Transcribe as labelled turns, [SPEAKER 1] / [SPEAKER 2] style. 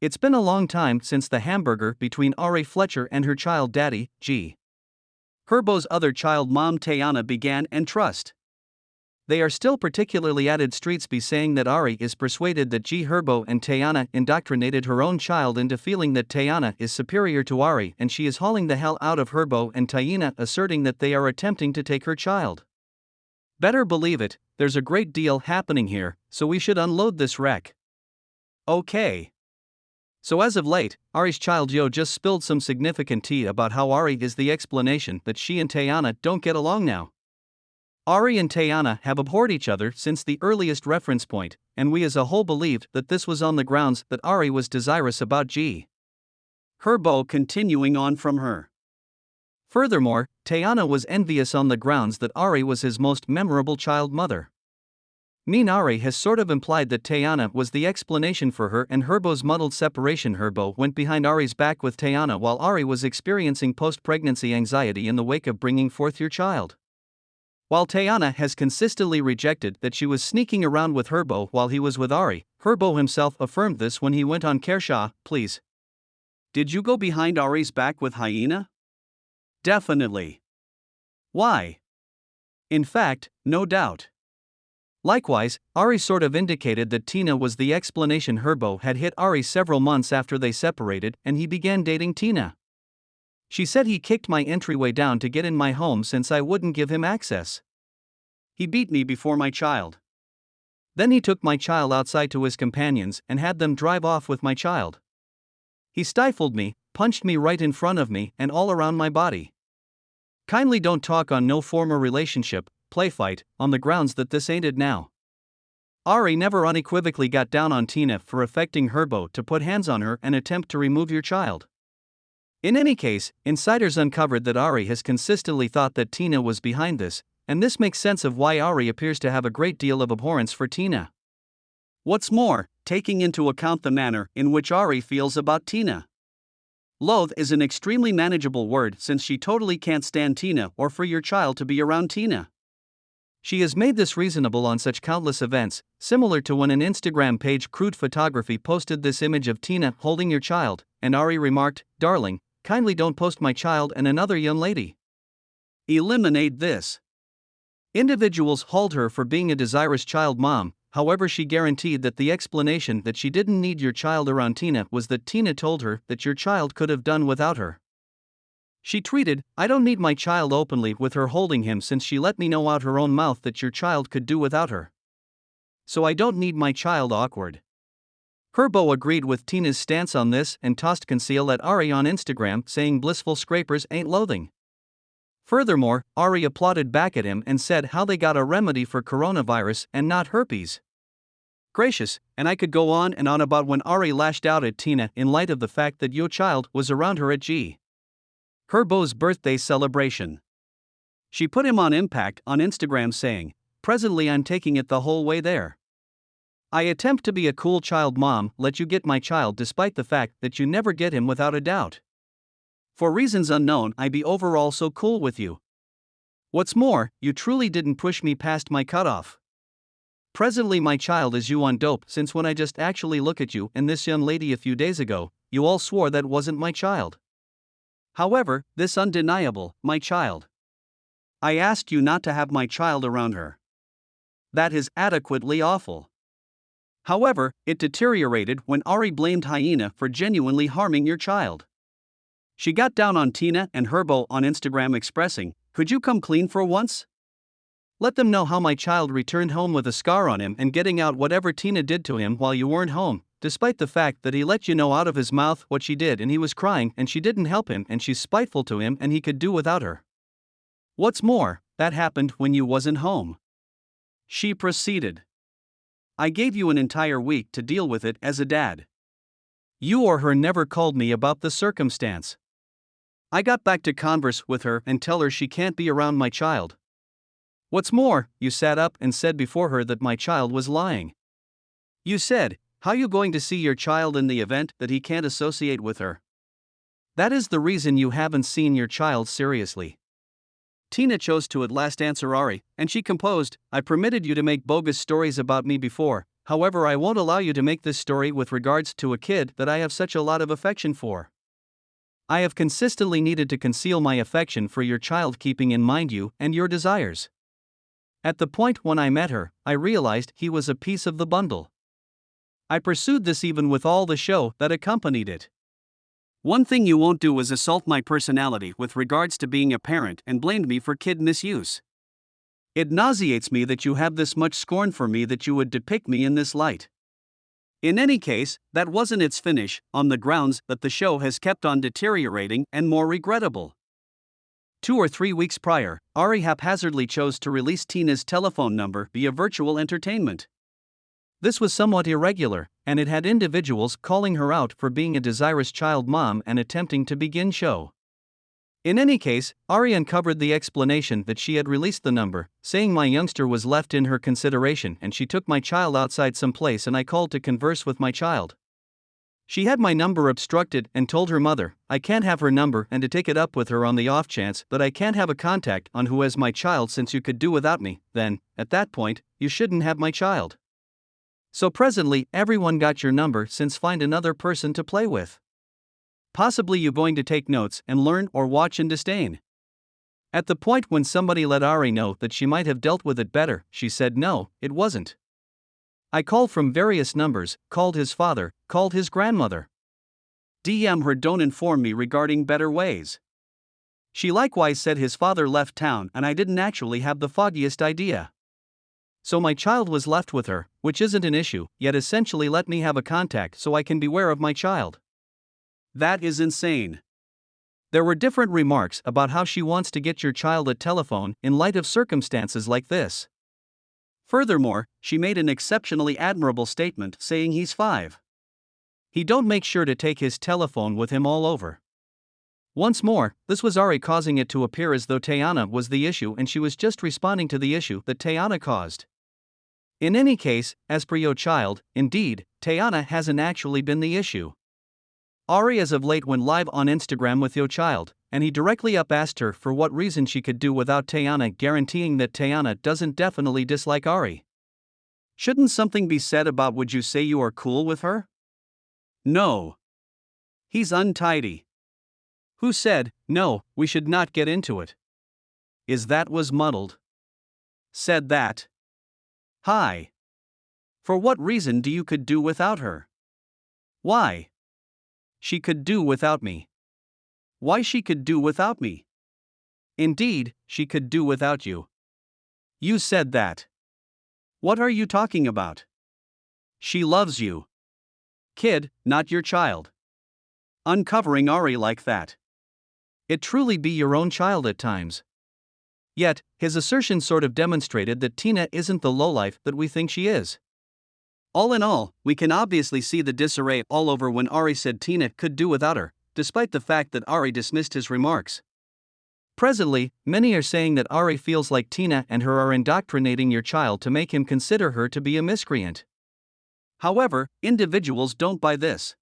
[SPEAKER 1] It's been a long time since the hamburger between Ari Fletcher and her child daddy, G Herbo's other child mom Tayana began and trust. They are still particularly added streets be saying that Ari is persuaded that G Herbo and Tayana indoctrinated her own child into feeling that Tayana is superior to Ari, and she is hauling the hell out of Herbo and Tayana, asserting that they are attempting to take her child. Better believe it, there's a great deal happening here, so we should unload this wreck. Okay. So as of late, Ari's child Yo just spilled some significant tea about how Ari is the explanation that she and Tayana don't get along now. Ari and Tayana have abhorred each other since the earliest reference point, and we as a whole believed that this was on the grounds that Ari was desirous about G Herbo continuing on from her. Furthermore, Tayana was envious on the grounds that Ari was his most memorable child mother. Ari has sort of implied that Tayana was the explanation for her and Herbo's muddled separation. Herbo went behind Ari's back with Tayana while Ari was experiencing post-pregnancy anxiety in the wake of bringing forth your child. While Tayana has consistently rejected that she was sneaking around with Herbo while he was with Ari, Herbo himself affirmed this when he went on Kershaw, please. Did you go behind Ari's back with Hyena? Definitely. Why? In fact, no doubt. Likewise, Ari sort of indicated that Tina was the explanation. Herbo had hit Ari several months after they separated and he began dating Tina. She said he kicked my entryway down to get in my home since I wouldn't give him access. He beat me before my child. Then he took my child outside to his companions and had them drive off with my child. He stifled me, punched me right in front of me and all around my body. Kindly don't talk on no former relationship, play fight, on the grounds that this ain't it now. Ari never unequivocally got down on Tina for affecting Herbo to put hands on her and attempt to remove your child. In any case, insiders uncovered that Ari has consistently thought that Tina was behind this, and this makes sense of why Ari appears to have a great deal of abhorrence for Tina. What's more, taking into account the manner in which Ari feels about Tina. Loathe is an extremely manageable word since she totally can't stand Tina or for your child to be around Tina. She has made this reasonable on such countless events, similar to when an Instagram page Crude Photography posted this image of Tina holding your child, and Ari remarked, "Darling, kindly don't post my child and another young lady. Eliminate this." Individuals hauled her for being a desirous child mom, however she guaranteed that the explanation that she didn't need your child around Tina was that Tina told her that your child could have done without her. She tweeted, "I don't need my child," openly with her holding him since she let me know out her own mouth that your child could do without her. So I don't need my child. Awkward. Herbo agreed with Tina's stance on this and tossed conceal at Ari on Instagram, saying blissful scrapers ain't loathing. Furthermore, Ari applauded back at him and said how they got a remedy for coronavirus and not herpes. Gracious, and I could go on and on about when Ari lashed out at Tina in light of the fact that your child was around her at G Herbo's birthday celebration. She put him on impact on Instagram saying, "Presently I'm taking it the whole way there. I attempt to be a cool child mom, let you get my child despite the fact that you never get him without a doubt. For reasons unknown I be overall so cool with you. What's more, you truly didn't push me past my cutoff. Presently my child is you on dope since when I just actually look at you and this young lady a few days ago, you all swore that wasn't my child. However, this undeniable, my child. I asked you not to have my child around her. That is adequately awful." However, it deteriorated when Ari blamed Hyena for genuinely harming your child. She got down on Tina and Herbo on Instagram expressing, "Could you come clean for once? Let them know how my child returned home with a scar on him and getting out whatever Tina did to him while you weren't home, despite the fact that he let you know out of his mouth what she did and he was crying and she didn't help him and she's spiteful to him and he could do without her. What's more, that happened when you wasn't home." She proceeded. "I gave you an entire week to deal with it as a dad. You or her never called me about the circumstance. I got back to converse with her and tell her she can't be around my child. What's more, you sat up and said before her that my child was lying. You said, how you going to see your child in the event that he can't associate with her? That is the reason you haven't seen your child seriously." Tina chose to at last answer Ari, and she composed, "I permitted you to make bogus stories about me before, However, I won't allow you to make this story with regards to a kid that I have such a lot of affection for. I have consistently needed to conceal my affection for your child, keeping in mind you and your desires. At the point when I met her, I realized he was a piece of the bundle. I pursued this even with all the show that accompanied it. One thing you won't do is assault my personality with regards to being a parent and blamed me for kid misuse. It nauseates me that you have this much scorn for me, that you would depict me in this light. In any case, that wasn't its finish, on the grounds that the show has kept on deteriorating and more regrettable. 2 or 3 weeks prior, Ari haphazardly chose to release Tina's telephone number via virtual entertainment. This was somewhat irregular, and it had individuals calling her out for being a desirous child mom and attempting to begin show. In any case, Ari uncovered the explanation that she had released the number, saying my youngster was left in her consideration and she took my child outside someplace and I called to converse with my child. She had my number obstructed and told her mother I can't have her number and to take it up with her on the off chance that I can't have a contact on who has my child, since you could do without me. Then, at that point, you shouldn't have my child. So presently, everyone got your number, since find another person to play with. Possibly you going to take notes and learn or watch in disdain. At the point when somebody let Ari know that she might have dealt with it better, she said no, it wasn't. I called from various numbers, called his father, called his grandmother. DM her, don't inform me regarding better ways. She likewise said his father left town and I didn't actually have the foggiest idea. So my child was left with her, which isn't an issue, yet essentially let me have a contact so I can beware of my child. That is insane. There were different remarks about how she wants to get your child a telephone in light of circumstances like this. Furthermore, she made an exceptionally admirable statement saying he's 5. He don't make sure to take his telephone with him all over. Once more, this was Ari causing it to appear as though Tayana was the issue and she was just responding to the issue that Tayana caused. In any case, as per your child, indeed, Tayana hasn't actually been the issue. Ari as of late went live on Instagram with your child, and he directly asked her for what reason she could do without Tayana, guaranteeing that Tayana doesn't definitely dislike Ari. Shouldn't something be said about would you say you are cool with her? No. He's untidy. Who said, no, we should not get into it? Is that was muddled? Said that. Hi. For what reason do you could do without her? Why? She could do without me. Why she could do without me? Indeed, she could do without you. You said that. What are you talking about? She loves you. Kid, not your child. Uncovering Ari like that. It truly be your own child at times. Yet, his assertion sort of demonstrated that Tina isn't the lowlife that we think she is. All in all, we can obviously see the disarray all over when Ari said Tina could do without her, despite the fact that Ari dismissed his remarks. Presently, many are saying that Ari feels like Tina and her are indoctrinating your child to make him consider her to be a miscreant. However, individuals don't buy this.